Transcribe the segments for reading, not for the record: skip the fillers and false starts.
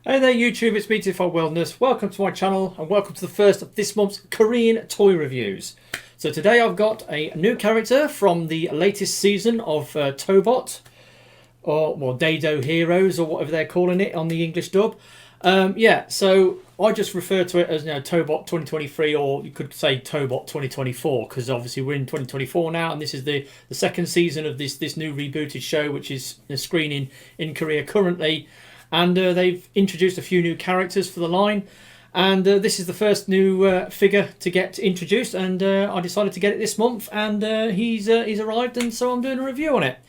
Hey there YouTube, it's Beautiful Wellness. Welcome to my channel and welcome to the first of this month's Korean toy reviews. So today I've got a new character from the latest season of Tobot, or well, Dado Heroes, or whatever they're calling it on the English dub. So I just refer to it as Tobot 2023, or you could say Tobot 2024, because obviously we're in 2024 now, and this is the second season of this new rebooted show, which is screening in Korea currently. And they've introduced a few new characters for the line, and this is the first new figure to get introduced, and I decided to get it this month, and he's arrived, and so I'm doing a review on it.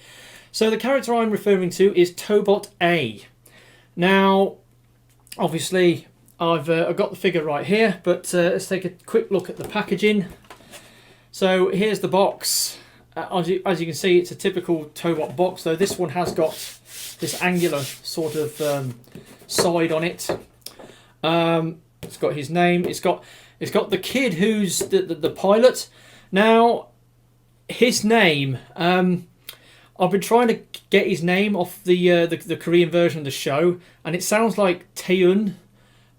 So the character I'm referring to is Tobot A. Now, obviously, I've got the figure right here, but let's take a quick look at the packaging. So here's the box. As you can see, it's a typical Tobot box, though this one has got this angular sort of side on it. It's got his name. It's got the kid who's the pilot. Now, his name. I've been trying to get his name off the Korean version of the show, and it sounds like Taeun,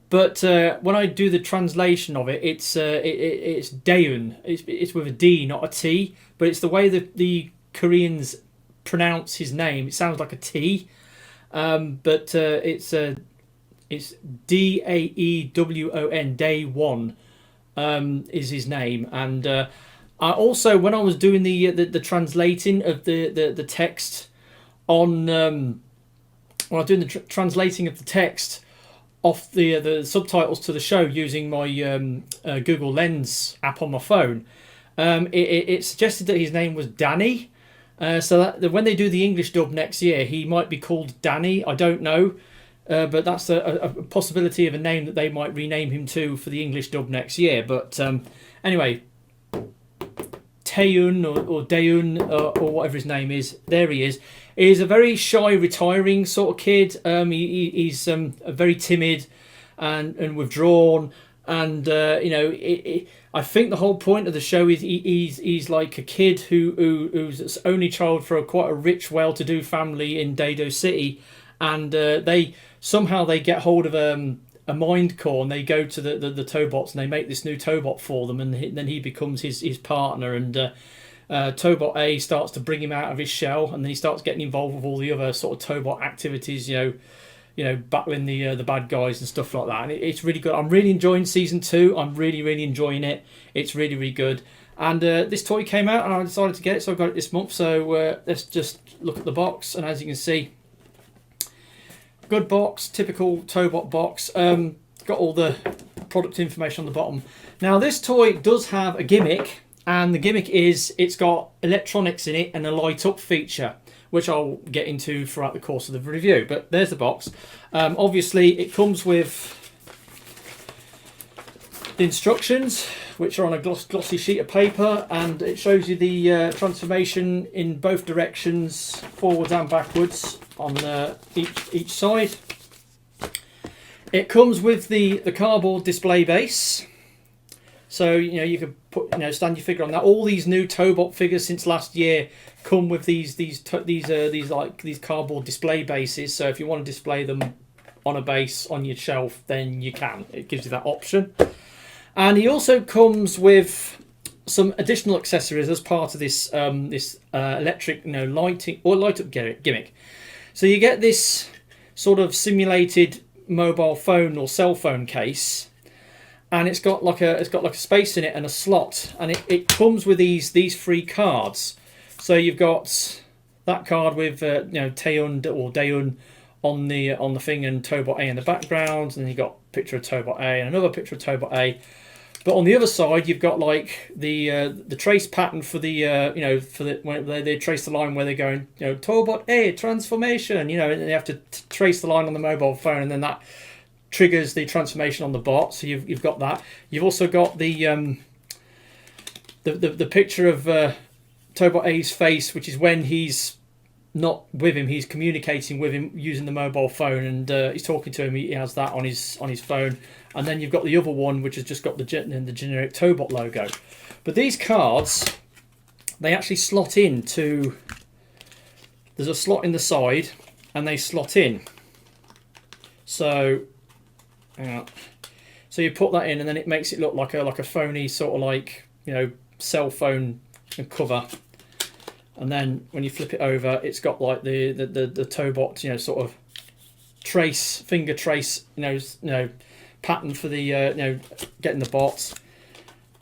but when I do the translation of it, it's Daeun. It's with a D, not a T. But it's the way that the Koreans pronounce his name. It sounds like a T, but it's Daewon. Daewon is his name. And I also, when I was doing the translating of the text on when I was doing the translating of the text off the subtitles to the show using my Google Lens app on my phone, it suggested that his name was Danny. So that when they do the English dub next year, he might be called Danny. I don't know, but that's a possibility of a name that they might rename him to for the English dub next year. But anyway, Taeun or Daeun or whatever his name is, there he is. He's a very shy, retiring sort of kid. He's very timid and withdrawn, and I think the whole point of the show is he's like a kid who's only child for quite a rich, well-to-do family in Dado City, and they get hold of a mind core, and they go to the Tobots, and they make this new Tobot for them, and then he becomes his partner, and Tobot A starts to bring him out of his shell, and then he starts getting involved with all the other sort of Tobot activities, battling the bad guys and stuff like that. And it's really good. I'm really enjoying season 2. I'm really enjoying it. It's really good. And this toy came out, and I decided to get it, so I got it this month. So let's just look at the box, and as you can see, good box, typical Tobot box. Got all the product information on the bottom. Now, this toy does have a gimmick, and the gimmick is it's got electronics in it and a light up feature, which I'll get into throughout the course of the review. But there's the box. Obviously, it comes with the instructions, which are on a glossy sheet of paper, and it shows you the transformation in both directions, forwards and backwards, on each side. It comes with the cardboard display base, so you can put stand your figure on that. All these new Tobot figures since last year come with these cardboard display bases. So if you want to display them on a base on your shelf, then you can. It gives you that option. And he also comes with some additional accessories as part of this electric lighting or light up gimmick. So you get this sort of simulated mobile phone or cell phone case, and it's got like a space in it and a slot, and it comes with these 3 cards. So you've got that card with Taeun or Daeun on the thing, and Tobot A in the background, and then you've got a picture of Tobot A and another picture of Tobot A. But on the other side, you've got like the trace pattern for when they trace the line where they're going, Tobot A transformation, and they have to trace the line on the mobile phone, and then that triggers the transformation on the bot. So you've got that. You've also got the picture of Tobot A's face, which is when he's not with him, he's communicating with him using the mobile phone, and he's talking to him. He has that on his phone. And then you've got the other one, which has just got the generic Tobot logo. But these cards, they actually slot into. There's a slot in the side, and they slot in. So, so you put that in, and then it makes it look like a phony sort of like, you know, cell phone cover. And then when you flip it over, it's got like the Tobot, you know, sort of finger trace, you know, pattern for the you know, getting the bots.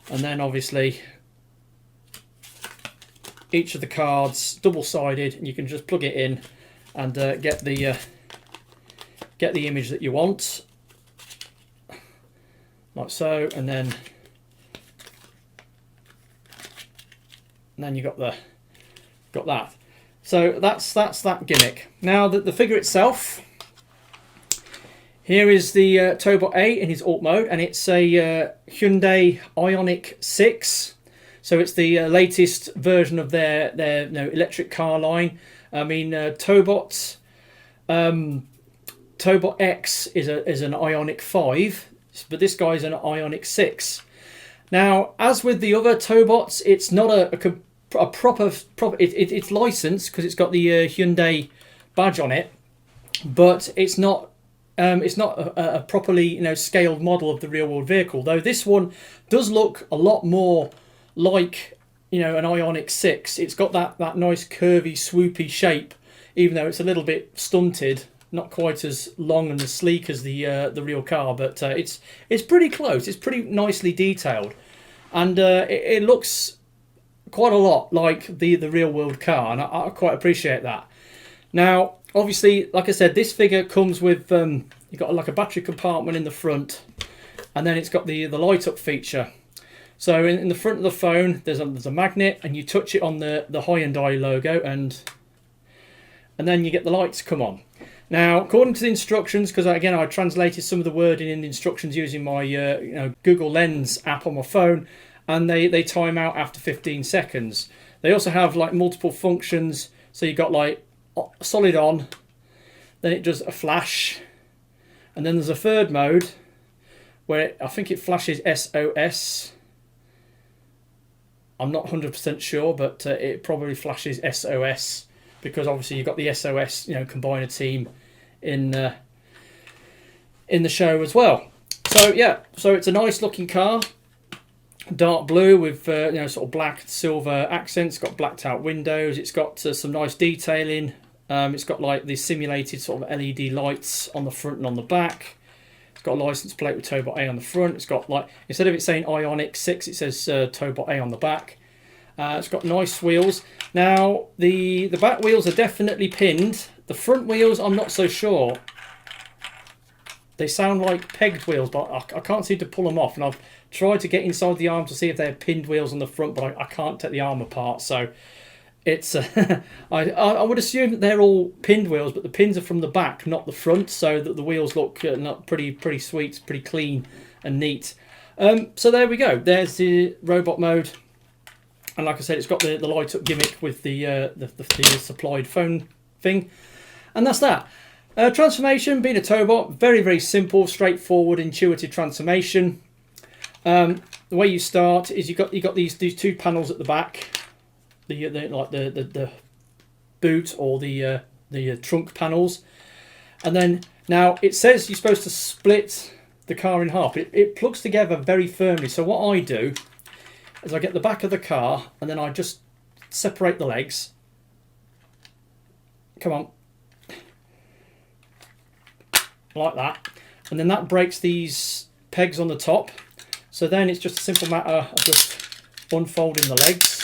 And then obviously each of the cards double-sided, and you can just plug it in and get the image that you want, like so. And then you got that. So that's that gimmick. Now the figure itself. Here is the Tobot A in his alt mode, and it's a Hyundai Ioniq 6. So it's the latest version of their you know, electric car line. I mean, Tobot X is an Ioniq 5, but this guy's an Ioniq 6. Now, as with the other Tobots, it's not a proper it's licensed because it's got the Hyundai badge on it, but it's not a properly, you know, scaled model of the real world vehicle. Though this one does look a lot more like, you know, an Ioniq 6. It's got that nice curvy, swoopy shape, even though it's a little bit stunted, not quite as long and as sleek as the real car, but it's pretty close. It's pretty nicely detailed, and it looks quite a lot like the real world car, and I quite appreciate that. Now, obviously, like I said, this figure comes with you've got like a battery compartment in the front, and then it's got the light up feature. So in the front of the phone, there's a magnet, and you touch it on the Hyundai logo, and then you get the lights come on. Now, according to the instructions, because again I translated some of the wording in the instructions using my you know, Google Lens app on my phone, and they time out after 15 seconds. They also have like multiple functions, so you got like solid on, then it does a flash, and then there's a third mode where I think it flashes SOS. I'm not 100% sure, but it probably flashes SOS, because obviously you've got the SOS, you know, combiner team in the show as well. So yeah, so it's a nice looking car, dark blue with you know, sort of black silver accents. It's got blacked out windows. It's got some nice detailing. It's got like the simulated sort of LED lights on the front and on the back. It's got a license plate with Tobot A on the front. It's got, like, instead of it saying Ioniq 6, it says Tobot A on the back. It's got nice wheels. Now, the back wheels are definitely pinned. The front wheels, I'm not so sure. They sound like pegged wheels, but I can't seem to pull them off. And I've tried to get inside the arm to see if they're pinned wheels on the front, but I can't take the arm apart. So it's I would assume that they're all pinned wheels, but the pins are from the back, not the front, so that the wheels look not pretty sweet, pretty clean and neat. So there we go. There's the robot mode, and like I said, it's got the light up gimmick with the supplied phone thing, and that's that. Transformation, being a Tobot, very simple, straightforward, intuitive transformation. The way you start is you got these two panels at the back. The boot or the trunk panels, and then now it says you're supposed to split the car in half. It plugs together very firmly. So what I do is I get the back of the car, and then I just separate the legs. Come on, like that, and then that breaks these pegs on the top. So then it's just a simple matter of just unfolding the legs.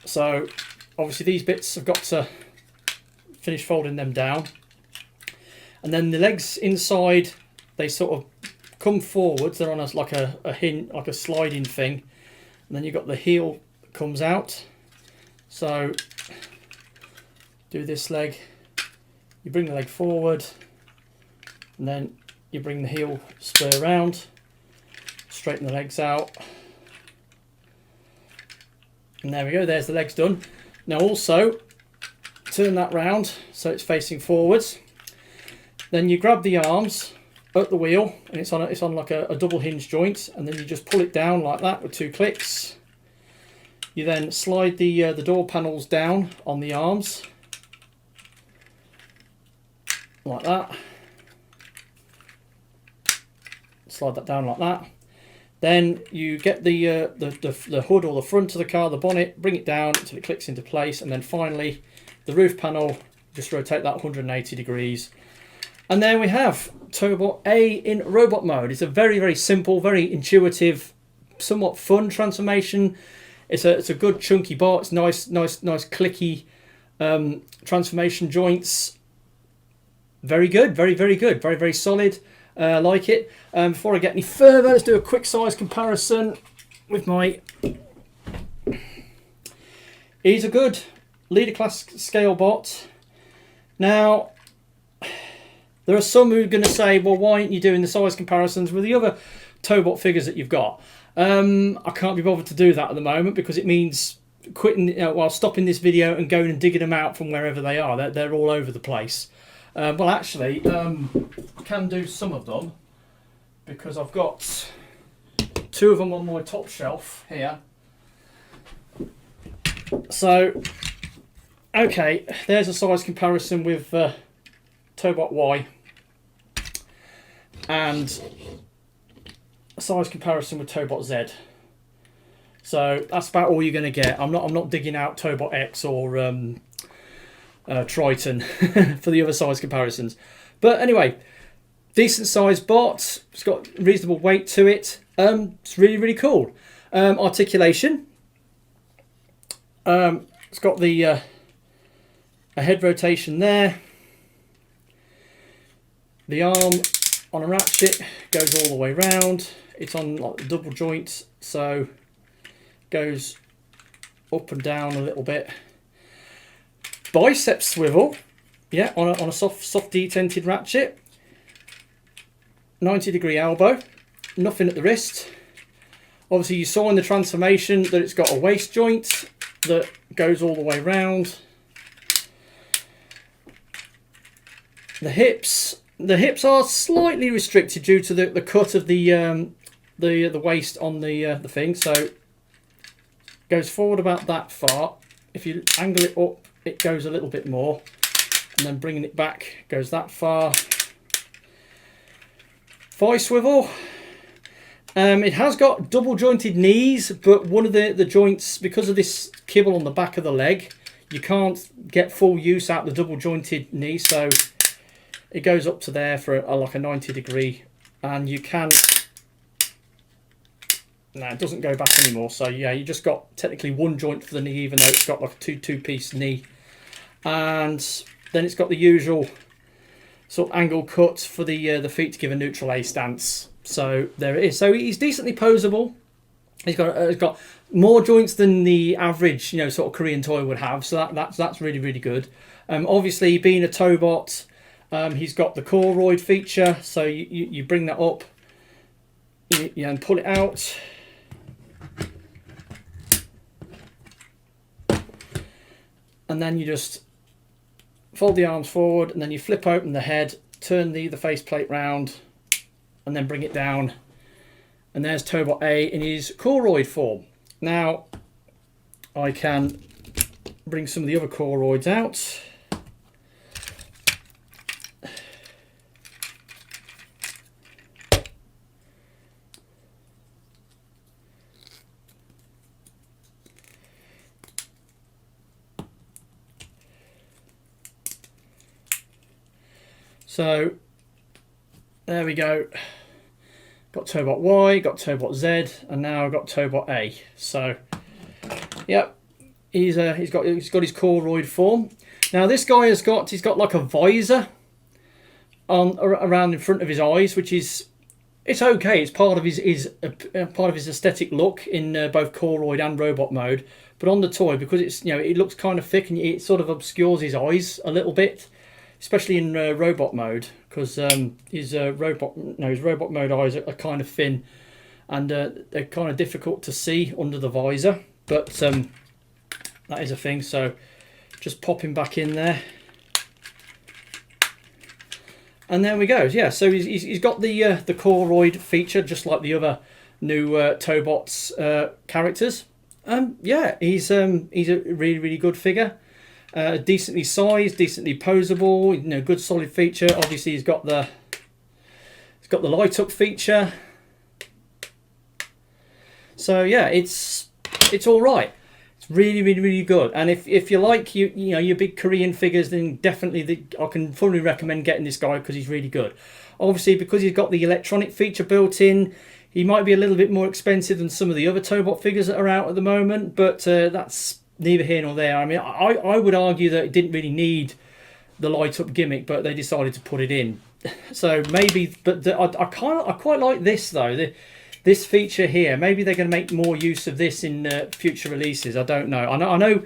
So obviously these bits have got to finish folding them down, and then the legs inside, they sort of come forwards. They're on like a hinge, like a sliding thing, and then you've got the heel that comes out. So do this leg, you bring the leg forward, and then you bring the heel spur around, straighten the legs out. And there we go, there's the legs done. Now also, turn that round so it's facing forwards. Then you grab the arms at the wheel, and it's on like a double hinge joint, and then you just pull it down like that with 2 clicks. You then slide the door panels down on the arms. like that. Slide that down like that. Then you get the hood or the front of the car, the bonnet, bring it down until it clicks into place, and then finally the roof panel, just rotate that 180 degrees. And there we have Tobot A in robot mode. It's a very, very simple, very intuitive, somewhat fun transformation. It's a good chunky bot. It's nice clicky transformation joints. Very good, very, very good, very, very solid. Like it. Before I get any further, let's do a quick size comparison with my. He's a good leader class scale bot. Now, there are some who are going to say, well, why aren't you doing the size comparisons with the other Tobot figures that you've got? I can't be bothered to do that at the moment because it means quitting, while stopping this video and going and digging them out from wherever they are. They're all over the place. Well, actually, I can do some of them because I've got 2 of them on my top shelf here. So, okay, there's a size comparison with Tobot Y and a size comparison with Tobot Z. So that's about all you're going to get. I'm not digging out Tobot X or Triton for the other size comparisons. But anyway, decent sized bot. It's got reasonable weight to it. It's really, really cool. Articulation. It's got the a head rotation there. The arm on a ratchet goes all the way round. It's on like the double joint, so goes up and down a little bit. Bicep swivel, yeah, on a soft detented ratchet. 90-degree elbow, nothing at the wrist. Obviously, you saw in the transformation that it's got a waist joint that goes all the way round. The hips are slightly restricted due to the cut of the waist on the thing, so it goes forward about that far. If you angle it up, it goes a little bit more, and then bringing it back goes that far. Thigh swivel. It has got double jointed knees, but one of the joints, because of this kibble on the back of the leg, you can't get full use out the double jointed knee, so it goes up to there for like a 90-degree, and you can. No, it doesn't go back anymore. So yeah, you just got technically one joint for the knee, even though it's got like a two-piece knee. And then it's got the usual sort of angle cut for the feet to give a neutral A stance. So there it is. So he's decently posable. He's got more joints than the average, sort of Korean toy would have. So that's really, really good. Obviously, being a Tobot, he's got the Koroid feature. So you bring that up, and pull it out. And then you just fold the arms forward, and then you flip open the head, turn the faceplate round, and then bring it down. And there's Tobot A in his Koroid form. Now, I can bring some of the other Koroids out. So there we go. Got Tobot Y, got Tobot Z, and now I've got Tobot A. So yep, he's got his Koroid form. Now this guy he's got like a visor on around in front of his eyes, which is it's okay. It's part of his aesthetic look in both Koroid and robot mode. But on the toy, because it's it looks kind of thick and it sort of obscures his eyes a little bit. Especially in robot mode, because his robot mode eyes are kind of thin, and they're kind of difficult to see under the visor. But that is a thing. So just pop him back in there, and there we go. Yeah, so he's got the Koroid feature, just like the other new Tobot's characters. Yeah, he's a really, really good figure. decently sized, decently posable, you know, good solid feature. Obviously he's got the light up feature. So yeah, it's all right. It's really good. And if you like you know your big Korean figures, then definitely I can fully recommend getting this guy because he's really good. Obviously, because he's got the electronic feature built in, he might be a little bit more expensive than some of the other Tobot figures that are out at the moment, but that's neither here nor there. I mean, I would argue that it didn't really need the light up gimmick, but they decided to put it in. So maybe, but I quite like this though. This feature here, maybe they're going to make more use of this in future releases. I don't know. I know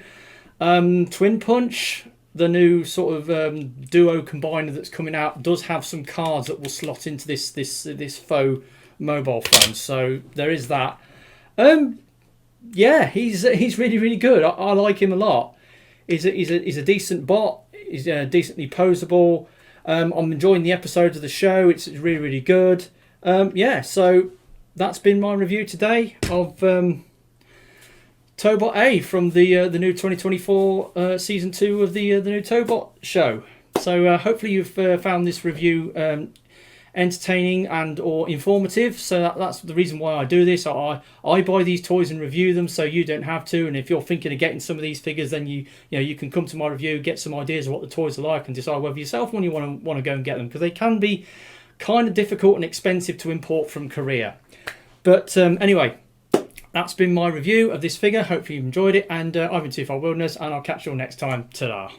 Twin Punch, the new sort of duo combiner that's coming out, does have some cards that will slot into this faux mobile phone. So there is that. Yeah, he's really good. I like him a lot. He's a decent bot. He's decently posable. I'm enjoying the episodes of the show. It's really good. Yeah, so that's been my review today of Tobot A from the new 2024 season 2 of the new Tobot show. So hopefully you've found this review entertaining and or informative. So that's the reason why I do this. I buy these toys and review them, so you don't have to. And if you're thinking of getting some of these figures, then you can come to my review, get some ideas of what the toys are like, and decide whether yourself when you want to go and get them, because they can be kind of difficult and expensive to import from Korea. But anyway, that's been my review of this figure. Hopefully you've enjoyed it, and I've been Too Far Wilderness, and I'll catch you all next time. Ta-da.